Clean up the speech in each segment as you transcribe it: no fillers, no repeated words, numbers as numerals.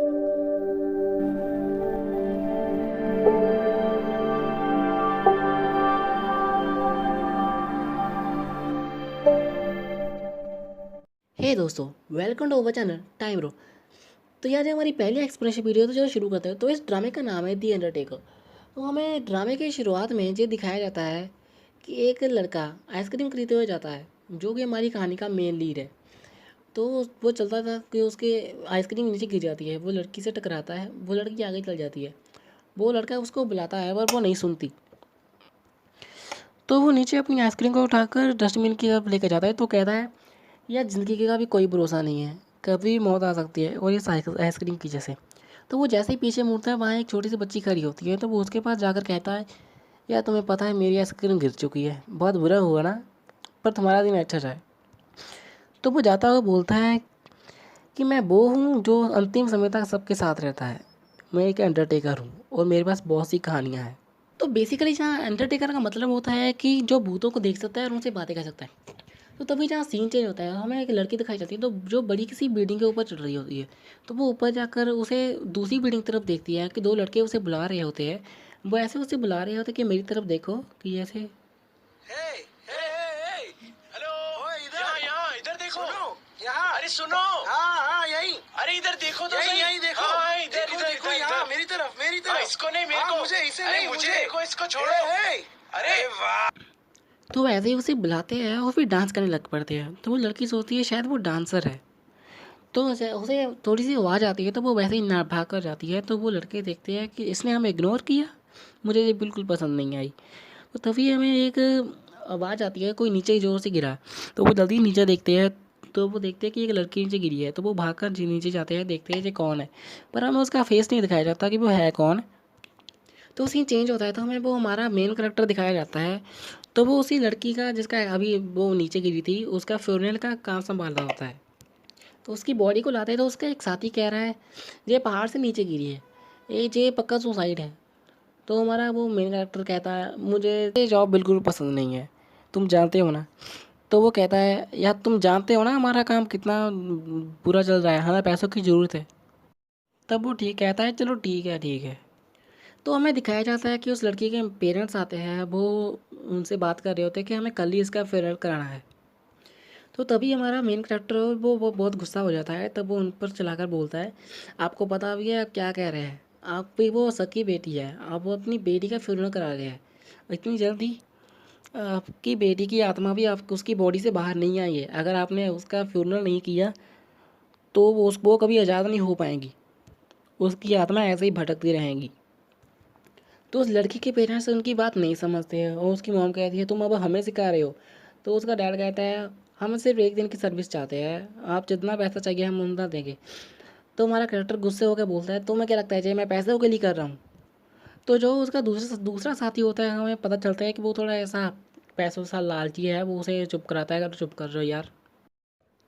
हे दोस्तों, welcome to our channel time row. तो यार, ये हमारी पहली एक्सप्रेशन वीडियो, तो चलो शुरू करते हैं। तो इस ड्रामे का नाम है दी अंडरटेकर। तो हमें ड्रामे की शुरुआत में ये दिखाया जाता है कि एक लड़का आइसक्रीम खरीदते हुए जाता है, जो कि हमारी कहानी का मेन लीड है। तो वो चलता था कि उसके आइसक्रीम नीचे गिर जाती है, वो लड़की से टकराता है, वो लड़की आगे चल जाती है, वो लड़का उसको बुलाता है पर वो नहीं सुनती। तो वो नीचे अपनी आइसक्रीम को उठाकर डस्टबिन की तरफ लेकर जाता है। तो कहता है, यार ज़िंदगी का भी कोई भरोसा नहीं है, कभी भी मौत आ सकती है, और ये आइसक्रीम की जैसे। तो वो जैसे ही पीछे मुड़ता है, वहाँ एक छोटी सी बच्ची खड़ी होती है। तो वो उसके पास जाकर कहता है, यार तुम्हें पता है मेरी आइसक्रीम गिर चुकी है, बहुत बुरा हुआ ना, पर तुम्हारा दिन अच्छा जाए। तो वो जाता हुआ बोलता है कि मैं वो हूँ जो अंतिम समय तक सबके साथ रहता है। मैं एक अंडरटेकर हूँ और मेरे पास बहुत सी कहानियाँ हैं। तो बेसिकली जहाँ अंडरटेकर का मतलब होता है कि जो भूतों को देख सकता है और उनसे बातें कर सकता है। तो तभी जहाँ सीन चेंज होता है, हमें एक लड़की दिखाई जाती है, तो जो बड़ी किसी बिल्डिंग के ऊपर चढ़ रही होती है। तो वो ऊपर जाकर उसे दूसरी बिल्डिंग की तरफ देखती है कि दो लड़के उसे बुला रहे होते हैं। वो ऐसे उसे बुला रहे होते कि मेरी तरफ देखो, कि ऐसे। हे हे हे हेलो, ओए इधर, यहाँ यहाँ इधर देखो, सुनो यहाँ, अरे सुनो, हाँ हाँ यही, अरे इधर देखो तो सही, यही देखो, हाँ इधर इधर देखो, यहाँ मेरी तरफ, मेरी तरफ, इसको नहीं मेरे को, मुझे इसे नहीं, मुझे देखो, इसको छोड़ो, अरे वाह। तो ऐसे ही उसे बुलाते हैं और फिर डांस करने लग पड़ते हैं। तो वो लड़की सोचती है शायद वो डांसर है। तो उसे थोड़ी सी आवाज़ आती है, तो वो वैसे ही ना भाग कर जाती है। तो वो लड़के देखते हैं कि इसने हमें इग्नोर किया, मुझे ये बिल्कुल पसंद नहीं आई। तो तभी हमें एक आवाज़ आती है, कोई नीचे ज़ोर से गिरा। तो वो जल्दी नीचे देखते हैं, तो वो देखते हैं कि एक लड़की नीचे गिरी है। तो वो भाग कर नीचे जाते हैं, देखते हैं ये कौन है, पर हमें उसका फेस नहीं दिखाया जाता कि वो है कौन। तो सीन चेंज होता है, तो हमें वो हमारा मेन करेक्टर दिखाया जाता है। तो वो उसी लड़की का, जिसका अभी वो नीचे गिरी थी, उसका फ्यूनरल का काम संभाल रहा होता है। तो उसकी बॉडी को लाते हैं, तो उसका एक साथी कह रहा है, ये पहाड़ से नीचे गिरी है, ये पक्का सुसाइड है। तो हमारा वो मेन कैरेक्टर कहता है, मुझे ये जॉब बिल्कुल पसंद नहीं है, तुम जानते हो ना। तो वो कहता है, यार तुम जानते हो ना हमारा काम कितना बुरा चल रहा है, हमें पैसों की ज़रूरत है। तब वो ठीक कहता है, चलो ठीक है ठीक है। तो हमें दिखाया जाता है कि उस लड़की के पेरेंट्स आते हैं, वो उनसे बात कर रहे होते हैं कि हमें कल ही इसका फेयरवेल कराना है। तो तभी हमारा मेन कैरेक्टर वो बहुत गुस्सा हो जाता है। तब वो उन पर चलाकर बोलता है, आपको पता भी है आप क्या कह रहे हैं, आप भी वो सकी बेटी है, आप वो अपनी बेटी का फ्यूनरल करा रहे हैं। इतनी जल्दी आपकी बेटी की आत्मा भी आप उसकी बॉडी से बाहर नहीं आई है। अगर आपने उसका फ्यूनरल नहीं किया तो वो कभी आज़ाद नहीं हो पाएंगी, उसकी आत्मा ऐसे ही भटकती रहेंगी। तो उस लड़की के पेरेंट्स उनकी बात नहीं समझते हैं, और उसकी मॉम कहती है, तुम अब हमें सिखा रहे हो। तो उसका डैड कहता है, हम सिर्फ एक दिन की सर्विस चाहते हैं, आप जितना पैसा चाहिए हम उतना देंगे। तो हमारा कैरेक्टर गुस्से होकर बोलता है, तुम्हें क्या लगता है जी मैं पैसे के लिए कर रहा हूँ। तो जो उसका दूसरा दूसरा साथी होता है, हमें पता चलता है कि वो थोड़ा ऐसा पैसों सा लालची है, वो उसे चुप कराता है, अगर चुप कर रहे हो यार।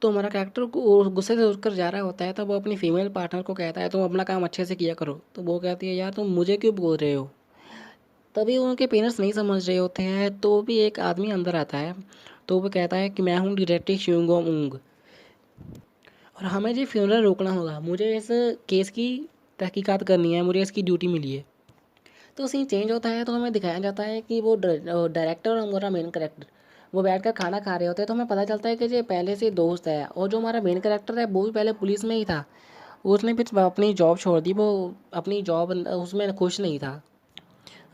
तो हमारा कैरेक्टर गुस्से से उठकर जा रहा होता है, तब वो अपनी फीमेल पार्टनर को कहता है, तुम अपना काम अच्छे से किया करो। तो वो कहती है, यार तुम मुझे क्यों बोल रहे हो। तभी उनके पेरेंट्स नहीं समझ रहे होते हैं, तो भी एक आदमी अंदर आता है। तो वो कहता है कि मैं हूँ डिटेक्टिव शिवंगोंग उंग, और हमें ये फ्यूनरल रोकना होगा, मुझे इस केस की तहकीकात करनी है, मुझे इसकी ड्यूटी मिली है। तो सीन चेंज होता है, तो हमें दिखाया जाता है कि वो डायरेक्टर और हमारा मेन करेक्टर वो बैठकर खाना खा रहे होते हैं। तो हमें पता चलता है कि ये पहले से दोस्त है, और जो हमारा मेन करेक्टर है वो भी पहले पुलिस में ही था। उसने फिर अपनी जॉब छोड़ दी, वो अपनी जॉब उसमें खुश नहीं था।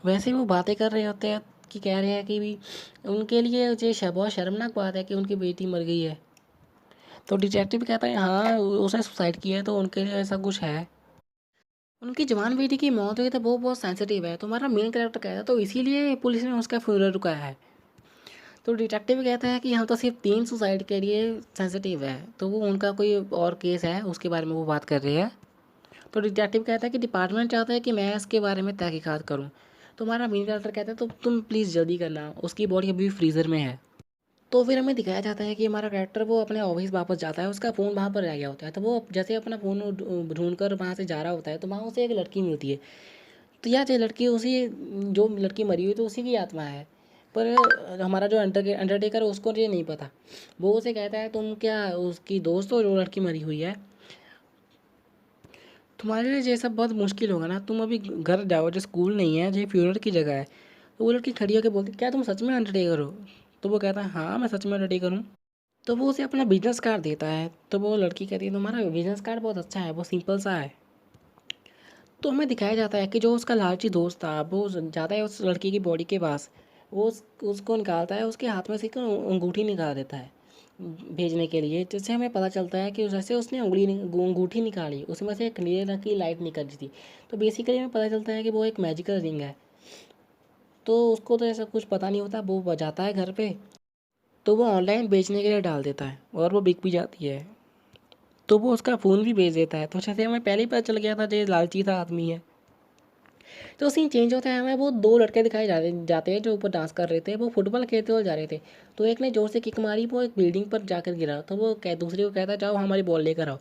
वैसे ही वो बातें कर रहे होते हैं कि कह रहे हैं कि भी उनके लिए ये बहुत शर्मनाक बात है कि उनकी बेटी मर गई है। तो डिटेक्टिव कहता है, हाँ उसने सुसाइड किया है, तो उनके लिए ऐसा कुछ है। उनकी जवान बेटी की मौत हुई तो वो बहुत सेंसिटिव है, तो हमारा मेन कैरेक्टर कहता है, तो इसीलिए पुलिस ने उसका फ्यूनरल रुकाया है। तो डिटेक्टिव कहता है कि हम तो सिर्फ 3 सुसाइड के लिए सेंसिटिव है, तो वो उनका कोई और केस है, उसके बारे में वो बात कर रहे हैं। तो डिटेक्टिव कहता है कि डिपार्टमेंट चाहता है कि मैं इसके बारे में तहकीकात करूँ। तो हमारा मेन कैरेक्टर कहता है, तो तुम प्लीज़ जल्दी करना, उसकी बॉडी अभी भी फ्रीज़र में है। तो फिर हमें दिखाया जाता है कि हमारा कैरेक्टर वो अपने ऑफिस वापस जाता है, उसका फ़ोन वहाँ पर रह गया होता है। तो वो जैसे अपना फ़ोन ढूंढ कर वहाँ से जा रहा होता है, तो वहाँ उसे एक लड़की मिलती है। तो यार ये लड़की उसी, जो लड़की मरी हुई तो उसी की आत्मा है। पर हमारा जो अंडरटेकर है उसको ये नहीं पता। वो उसे कहता है, तुम क्या उसकी दोस्त हो जो लड़की मरी हुई है। तुम्हारे लिए ये सब बहुत मुश्किल होगा ना, तुम अभी घर जाओ, जो स्कूल नहीं है, जो फ्यूनर की जगह है। तो वो लड़की खड़ी होकर बोलती, क्या तुम सच में अंडरटेकर हो? तो वो कहता है, हाँ मैं सच में अंडरटेकर हूँ। तो वो उसे अपना बिजनेस कार्ड देता है। तो वो लड़की कहती है, तुम्हारा बिजनेस कार्ड बहुत अच्छा है, वो सिंपल सा है। तो हमें दिखाया जाता है कि जो उसका लालची दोस्त था वो जाता है उस लड़की की बॉडी के पास। वो उसको निकालता है, उसके हाथ में से एक अंगूठी निकाल देता है भेजने के लिए, जिससे हमें पता चलता है कि जैसे उसने अंगूठी निकाली, उसमें से एक नीले रंग की लाइट निकल रही थी। तो बेसिकली हमें पता चलता है कि वो एक मैजिकल रिंग है। तो उसको तो ऐसा कुछ पता नहीं होता, वो बजाता है घर पे। तो वो ऑनलाइन बेचने के लिए डाल देता है और वो बिक भी जाती है। तो वो उसका फ़ोन भी बेच देता है। तो जैसे हमें पहले ही पता चल गया था जो ये लालची सा आदमी है। तो सीन चेंज होता है, हमें वो दो लड़के दिखाए जाते हैं जो ऊपर डांस कर रहे थे। वो फुटबॉल खेलते हुए जा रहे थे। तो एक ने जोर से किक मारी, वो एक बिल्डिंग पर जाकर गिरा। तो वो दूसरे को कहता है, जाओ हमारी बॉल लेकर आओ।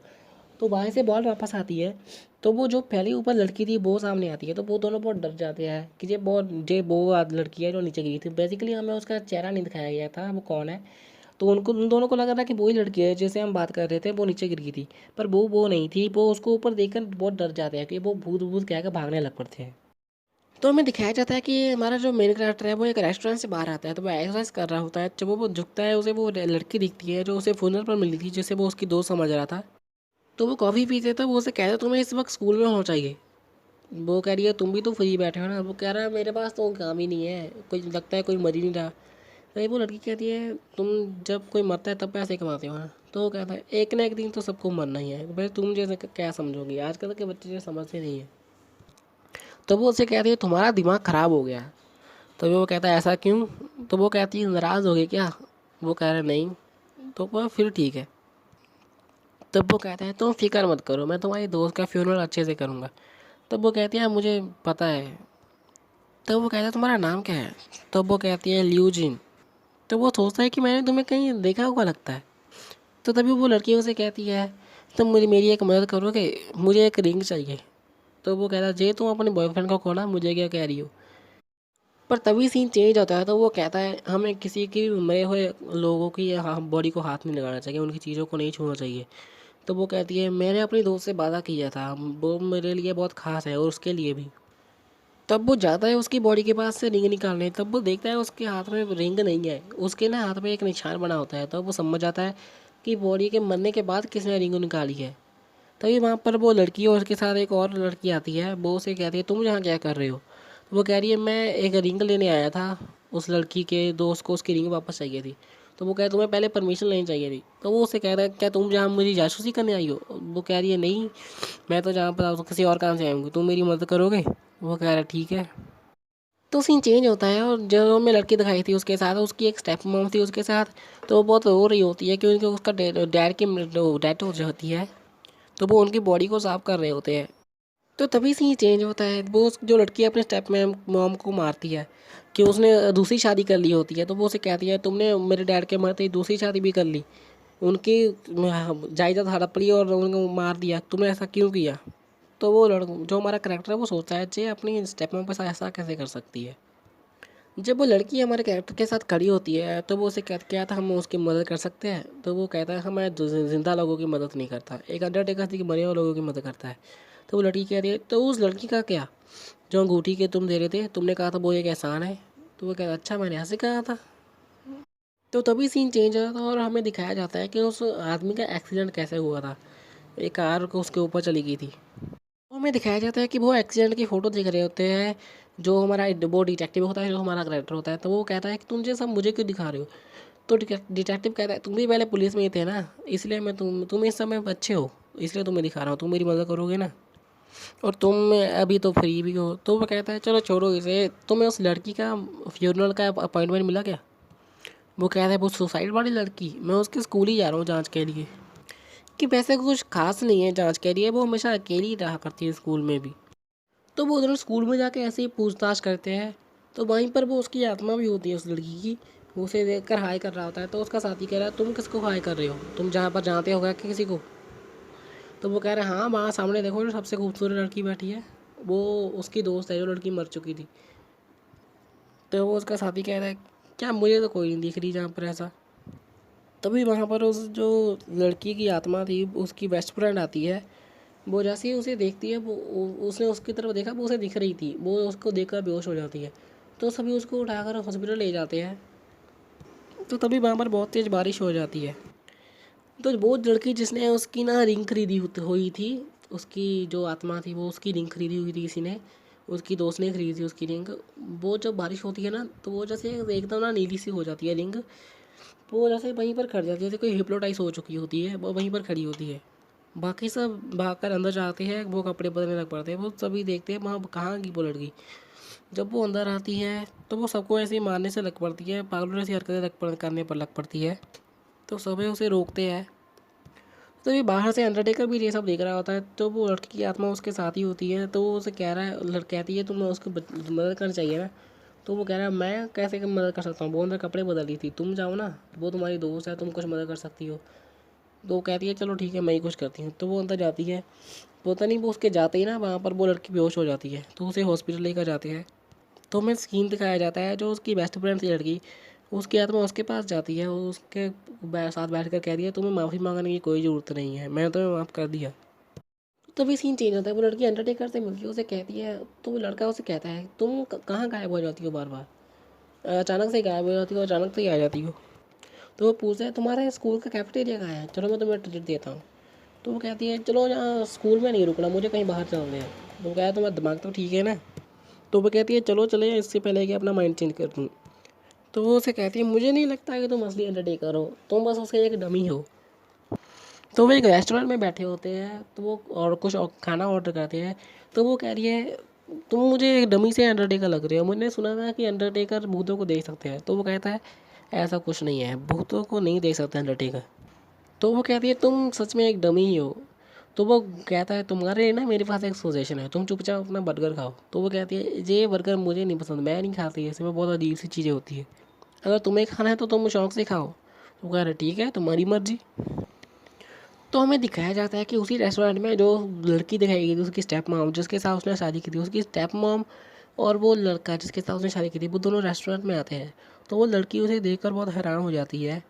तो वहाँ से बॉल वापस आती है। तो वो जो पहले ऊपर लड़की थी वो सामने आती है। तो वो दोनों बहुत डर जाते हैं कि ये वो लड़की है जो नीचे गिरी थी। बेसिकली हमें उसका चेहरा नहीं दिखाया गया था वो कौन है। तो उन दोनों को लग रहा था कि वही लड़की है जिससे हम बात कर रहे थे, वो नीचे गिर गई थी। पर वो नहीं थी। वो उसको ऊपर देखकर बहुत डर जाते हैं कि वो भूत भूत कह कर भागने लग पड़ते हैं। तो हमें दिखाया जाता है कि हमारा जो मेन कैरेक्टर है वो एक रेस्टोरेंट से बाहर आता है। तो वो एक्सरसाइज कर रहा होता है। जब वो झुकता है, उसे वो लड़की दिखती है जो उसे फुनर पर मिली थी, जिसे वो उसकी दोस्त समझ रहा था। तो वो कॉफ़ी पीते थे। वो उसे कहता है, तुम्हें इस वक्त स्कूल में होना चाहिए। वो कह रही है, तुम भी तो फ्री बैठे हो ना। वो कह रहा है, मेरे पास तो काम ही नहीं है, कोई लगता है कोई मर ही नहीं रहा। तो वो लड़की कहती है, तुम जब कोई मरता है तब पैसे कमाते हो ना। तो वो कहता है, एक ना एक दिन तो सबको मरना ही है, भाई तुम जैसे क्या समझोगी, आजकल के बच्चे जो समझते नहीं है। तो वो उसे कहती है, तुम्हारा दिमाग ख़राब हो गया। तो वो कहता है, ऐसा क्यों? तो वो कहती है, नाराज़ हो गई क्या? वो कह रहा है, नहीं। तो वो फिर ठीक है। तब वो कहता है, तुम फिक्र मत करो, मैं तुम्हारी दोस्त का फ्यूनरल अच्छे से करूँगा। तब वो कहती है, मुझे पता है। तब वो कहता है, तुम्हारा नाम क्या है? तब वो कहती है, ल्यूजिन। तो वो सोचता है कि मैंने तुम्हें कहीं देखा हुआ लगता है। तो तभी वो लड़की उसे कहती है, तुम मुझे मेरी एक मदद करोगे, मुझे एक रिंग चाहिए। तो वो कहता है, जे तुम अपने बॉयफ्रेंड को खोना, मुझे क्या कह रही हो? पर तभी सीन चेंज होता है। तो वो कहता है, हमें किसी की मरे हुए लोगों की बॉडी को हाथ नहीं लगाना चाहिए, उनकी चीज़ों को नहीं छूना चाहिए। तो वो कहती है, मैंने अपनी दोस्त से वादा किया था, वो मेरे लिए बहुत ख़ास है और उसके लिए भी। तब वो जाता है उसकी बॉडी के पास से रिंग निकालने। तब वो देखता है उसके हाथ में रिंग नहीं है, उसके ना हाथ में एक निशान बना होता है। तब वो समझ जाता है कि बॉडी के मरने के बाद किसने रिंग निकाली है। तभी वहाँ पर वो लड़की और उसके साथ एक और लड़की आती है। वो उसे कहती है, तुम यहाँ क्या कर रहे हो? तो वो कह रही है, मैं एक रिंग लेने आया था, उस लड़की के दोस्त को उसकी रिंग वापस चाहिए थी। तो वो कह तुम्हें पहले परमिशन लेनी चाहिए थी। तो वो उसे कह रहा है, क्या तुम जहाँ मुझे जासूसी करने आई हो? वो कह रही है, नहीं, मैं तो जहाँ पर किसी और काम से आई हूँ, तुम मेरी मदद करोगे? वो कह रहा है, ठीक है। तो सीन चेंज होता है और जो हमें लड़की दिखाई थी उसके साथ उसकी एक स्टेप मॉम थी उसके साथ। तो वो बहुत रो रही होती है क्योंकि उसका डैड की डेथ हो जाती है। तो वो उनकी बॉडी को साफ कर रहे होते हैं। तो तभी से ही चेंज होता है। वो जो लड़की अपने स्टेप में मॉम को मारती है कि उसने दूसरी शादी कर ली होती है। तो वो उसे कहती है, तुमने मेरे डैड के मरते ही दूसरी शादी भी कर ली, उनकी जायदाद हड़प ली और उनको मार दिया, तुमने ऐसा क्यों किया? तो वो जो हमारा करेक्टर है वो सोचता है, जे अपनी स्टेप मॉम के साथ ऐसा कैसे कर सकती है। जब वो लड़की हमारे कैरेक्टर के साथ खड़ी होती है तो वो उसे क्या था, हम उसकी मदद कर सकते हैं? तो वो कहता है, हाँ मैं जिंदा लोगों की मदद नहीं करता, एक अंडरटेकर थी कि मरे हुए लोगों की मदद करता है। तो वो लड़की कह रही है, तो उस लड़की का क्या जो अंगूठी के तुम दे रहे थे, तुमने कहा था वो एक एहसान है? तो वो कहता, अच्छा मैंने ऐसे कहा था। तो तभी सीन चेंज होता था और हमें दिखाया जाता है कि उस आदमी का एक्सीडेंट कैसे हुआ था। एक कार को उसके ऊपर चली गई थी। तो हमें दिखाया जाता है कि वो एक्सीडेंट की फ़ोटो देख रहे होते हैं। जो हमारा वो डिटेक्टिव होता है, जो हमारा करेक्टर होता है, तो वो कहता है कि तुम ये सब मुझे क्यों दिखा रहे हो? तो डिटेक्टिव कहता है, तुम भी पहले पुलिस में ही थे ना, इसलिए मैं तुम इस समय अच्छे हो, इसलिए तुम्हें दिखा रहा हूँ, तुम मेरी मदद करोगे ना, और तुम अभी तो फ्री भी हो। तो वो कहता है, चलो छोड़ो इसे, तुम्हें उस लड़की का फ्यूनरल का अपॉइंटमेंट मिला क्या? वो कहता है, वो सुसाइड वाली लड़की, मैं उसके स्कूल ही जा रहा हूँ जाँच के लिए। कि वैसे कुछ खास नहीं है जाँच के लिए, वो हमेशा अकेली ही रहा करती है स्कूल में भी। तो वो उधर स्कूल में जाके ऐसे ही पूछताछ करते हैं। तो वहीं पर वो उसकी आत्मा भी होती है उस लड़की की। वो उसे देखकर हाय कर रहा होता है। तो उसका साथी कह रहा है, तुम किसको हाय कर रहे हो, तुम जहाँ पर जानते होगा कि किसी को? तो वो कह रहा है, हाँ वहाँ सामने देखो जो सबसे खूबसूरत लड़की बैठी है, वो उसकी दोस्त है जो लड़की मर चुकी थी। तो वो उसका साथी कह रहा है, क्या मुझे तो कोई नहीं दिख रही जहाँ पर ऐसा। तभी वहाँ पर उस जो लड़की की आत्मा थी उसकी बेस्ट फ्रेंड आती है। वो जैसे ही उसे देखती है उसने उसकी तरफ देखा, वो उसे दिख रही थी, वो उसको देखकर बेहोश हो जाती है। तो सभी उसको उठाकर हॉस्पिटल ले जाते हैं। तो तभी वहाँ पर बहुत तेज़ बारिश हो जाती है। तो वो लड़की जिसने उसकी ना रिंग खरीदी हुई थी, उसकी जो आत्मा थी वो उसकी रिंग खरीदी हुई थी किसी ने, उसकी दोस्त ने खरीदी थी उसकी रिंग। वो जब बारिश होती है ना तो वो जैसे एकदम ना नीली सी हो जाती है रिंग। वो जैसे वहीं पर खड़ जाती है, जैसे कोई हिप्नोटाइज हो चुकी होती है, वो वहीं पर खड़ी होती है। बाकी सब भागकर अंदर जाते हैं, वो कपड़े बदलने लग पड़ते हैं। वो सभी देखते हैं वहाँ कहाँ की वो लड़की। जब वो अंदर आती है तो वो सबको ऐसे ही मारने से लग पड़ती है, पागलों जैसी हरकतें करने पर लग पड़ती है। तो सभी उसे रोकते हैं। तो ये बाहर से अंडरटेकर भी ये सब देख रहा होता है। तो वो लड़की की आत्मा उसके साथ ही होती है। तो वो उसे कह रहा है, कहती है तुम्हें उसको मदद करनी चाहिए ना। तो वो कह रहा है मैं कैसे मदद कर सकता हूँ, वो अंदर कपड़े बदल रही थी, तुम जाओ ना, वो तुम्हारी दोस्त है, तुम कुछ मदद कर सकती हो। तो वो कहती है चलो ठीक है मैं ही कुछ करती हूँ। तो वो अंदर जाती है। पता नहीं वो उसके जाते ही ना वहाँ पर वो लड़की बेहोश हो जाती है। तो उसे हॉस्पिटल लेकर जाते हैं। तो हमें सीन दिखाया जाता है, जो उसकी बेस्ट फ्रेंड थी लड़की, उसकी आत्मा उसके पास जाती है। वो उसके साथ बैठ कर कहती है तुम्हें माफ़ी मांगने की कोई ज़रूरत नहीं है, मैंने तुम्हें माफ़ कर दिया। तभी सीन चेंज होता है। वो लड़की अंडरटेकर से मिलती है, उसे कहती है, तो वो लड़का उसे कहता है तुम कहाँ गायब हो जाती हो बार बार, अचानक से गायब हो जाती हो, अचानक से ही आ जाती हो। तो वो पूछता है तुम्हारे स्कूल का कैफेटेरिया कहाँ है, चलो मैं तुम्हें ट्रीट देता हूँ। तो वो कहती है चलो यहाँ स्कूल में नहीं रुकना, मुझे कहीं बाहर चलना है। तो वो कहता तुम्हारा दिमाग तो ठीक है ना। तो वो कहती है चलो चले, इससे पहले कि अपना माइंड चेंज कर दूँ। तो वो उसे कहती है मुझे नहीं लगता कि तुम असली अंडरटेकर हो, तुम बस उसके एक डमी हो। तो वो एक रेस्टोरेंट में बैठे होते हैं। तो वो और कुछ खाना ऑर्डर करते हैं। तो वो कह रही है तुम मुझे एक डमी से अंडरटेकर लग रहे हो, मैंने सुना था कि अंडरटेकर भूतों को देख सकते हैं। तो वो कहता है ऐसा कुछ नहीं है, भूतों को नहीं देख सकते अंडरटेकर। तो वो कहती है तुम सच में एक डमी ही हो। तो वो कहता है तुम्हारे ना मेरे पास एक सजेशन है, तुम चुपचाप अपना बर्गर खाओ। तो वो कहती है ये बर्गर मुझे नहीं पसंद, मैं नहीं खाती, इसमें बहुत अजीब सी चीज़ें होती है, अगर तुम्हें खाना है तो तुम शौक से खाओ। तो वो कह रहे ठीक है तुम्हारी मर्जी। तो हमें दिखाया जाता है कि उसी रेस्टोरेंट में जो लड़की दिखाई गई थी, उसकी स्टेप मॉम जिसके साथ उसने शादी की थी, उसकी स्टेप मॉम और वो लड़का जिसके साथ उसने शादी की थी, वो दोनों रेस्टोरेंट में आते हैं। तो वो लड़की उसे देखकर बहुत हैरान हो जाती है।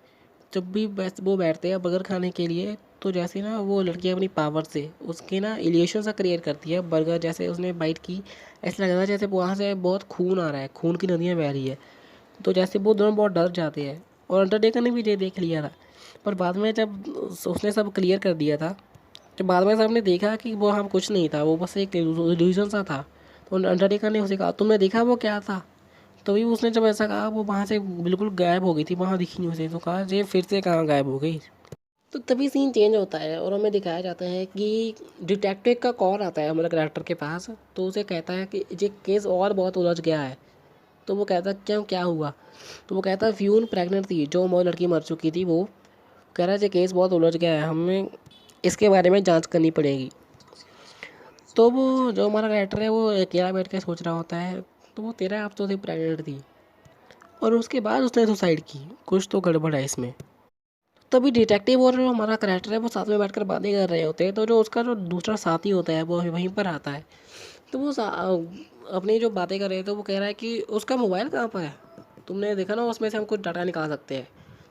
जब भी वो बैठते हैं बर्गर खाने के लिए, तो जैसे ना वो लड़की अपनी पावर से उसके ना इल्यूशन सा क्रिएट करती है। बर्गर जैसे उसने बाइट की, ऐसा लग रहा है जैसे वहाँ से बहुत खून आ रहा है, खून की नदियाँ बह रही है। तो जैसे वो दोनों बहुत डर जाते हैं। और अंडरटेकर ने भी ये देख लिया था। पर बाद में जब उसने सब क्लियर कर दिया था, जब बाद में सबने देखा कि वो हम कुछ नहीं था, वो बस एक इल्यूजन सा था। तो अंडरटेकर ने उसे कहा तुमने देखा वो क्या था। तभी उसने जब ऐसा कहा वो वहाँ से बिल्कुल गायब हो गई थी, वहाँ दिखी नहीं उसे। तो कहा ये फिर से कहाँ गायब हो गई। तो तभी सीन चेंज होता है और हमें दिखाया जाता है कि डिटेक्टिव का कॉल आता है हमारे कैरेक्टर के पास। तो उसे कहता है कि ये केस और बहुत उलझ गया है। तो वो कहता है क्यों क्या हुआ। तो वो कहता है फ्यून प्रेग्नेंट थी, जो वो लड़की मर चुकी थी। वो कह रहा है ये केस बहुत उलझ गया है, हमें इसके बारे में जांच करनी पड़ेगी। तो वो जो हमारा कैरेक्टर है वो अकेला बैठ के सोच रहा होता है। तो वो 13 हफ्तों से प्रेग्नेंट थी और उसके बाद उसने सुसाइड की, कुछ तो गड़बड़ है इसमें। तभी डिटेक्टिव और जो हमारा कैरेक्टर है वो साथ में बैठकर बातें कर रहे होते हैं। तो जो उसका जो दूसरा साथी होता है वो वहीं पर आता है। तो वो अपनी जो बातें कर रहे थे, तो वो कह रहा है कि उसका मोबाइल कहाँ पर है, तुमने देखा ना उसमें से हम कुछ डाटा निकाल सकते हैं।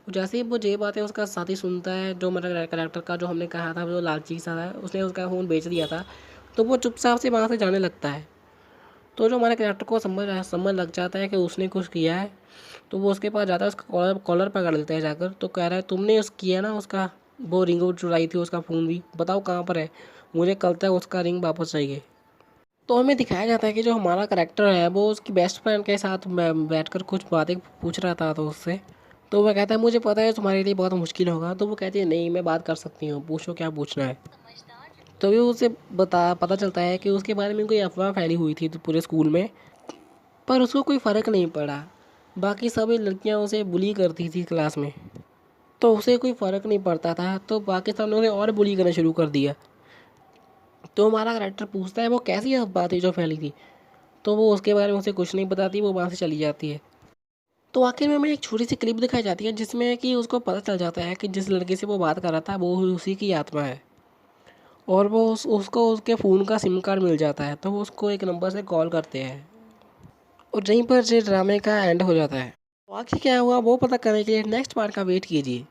तो जैसे ही वो ये बातें उसका साथी सुनता है, जो हमारा कैरेक्टर का जो हमने कहा था जो लालची सा है, उसने उसका फ़ोन बेच दिया था। तो वो चुपचाप से वहाँ से जाने लगता है। तो जो हमारे कैरेक्टर को समझ लग जाता है कि उसने कुछ किया है। तो वो उसके पास जाता है, उसका कॉलर पकड़ लेता है जाकर। तो कह रहा है तुमने उस किया ना उसका, वो रिंग चुराई थी, उसका फ़ोन भी बताओ कहाँ पर है, मुझे कल तक उसका रिंग वापस चाहिए। तो हमें दिखाया जाता है कि जो हमारा करैक्टर है वो उसकी बेस्ट फ्रेंड के साथ बैठकर कुछ बातें पूछ रहा था तो उससे। तो वह कहता है मुझे पता है तुम्हारे लिए बहुत मुश्किल होगा। तो वो कहती है नहीं मैं बात कर सकती हूँ, पूछो क्या पूछना है। तो भी उसे पता चलता है कि उसके बारे में कोई अफवाह फैली हुई थी तो पूरे स्कूल में, पर उसको कोई फ़र्क नहीं पड़ा। बाकी सभी लड़कियां उसे बुली करती थी क्लास में, तो उसे कोई फ़र्क नहीं पड़ता था। तो बाकी सब ने उसे और बुली करना शुरू कर दिया। तो हमारा करेक्टर पूछता है वो कैसी अफवाह थी जो फैली थी। तो वो उसके बारे में उसे कुछ नहीं बताती, वो वहाँ से चली जाती है। तो आखिर में हमें एक छोटी सी क्लिप दिखाई जाती है जिसमें कि उसको पता चल जाता है कि जिस लड़के से वो बात कर रहा था वो उसी की आत्मा है। और वो उसको उसके फ़ोन का सिम कार्ड मिल जाता है। तो वो उसको एक नंबर से कॉल करते हैं और यहीं पर ये ड्रामे का एंड हो जाता है। तो आखिर क्या हुआ वो पता करने के लिए नेक्स्ट पार्ट का वेट कीजिए।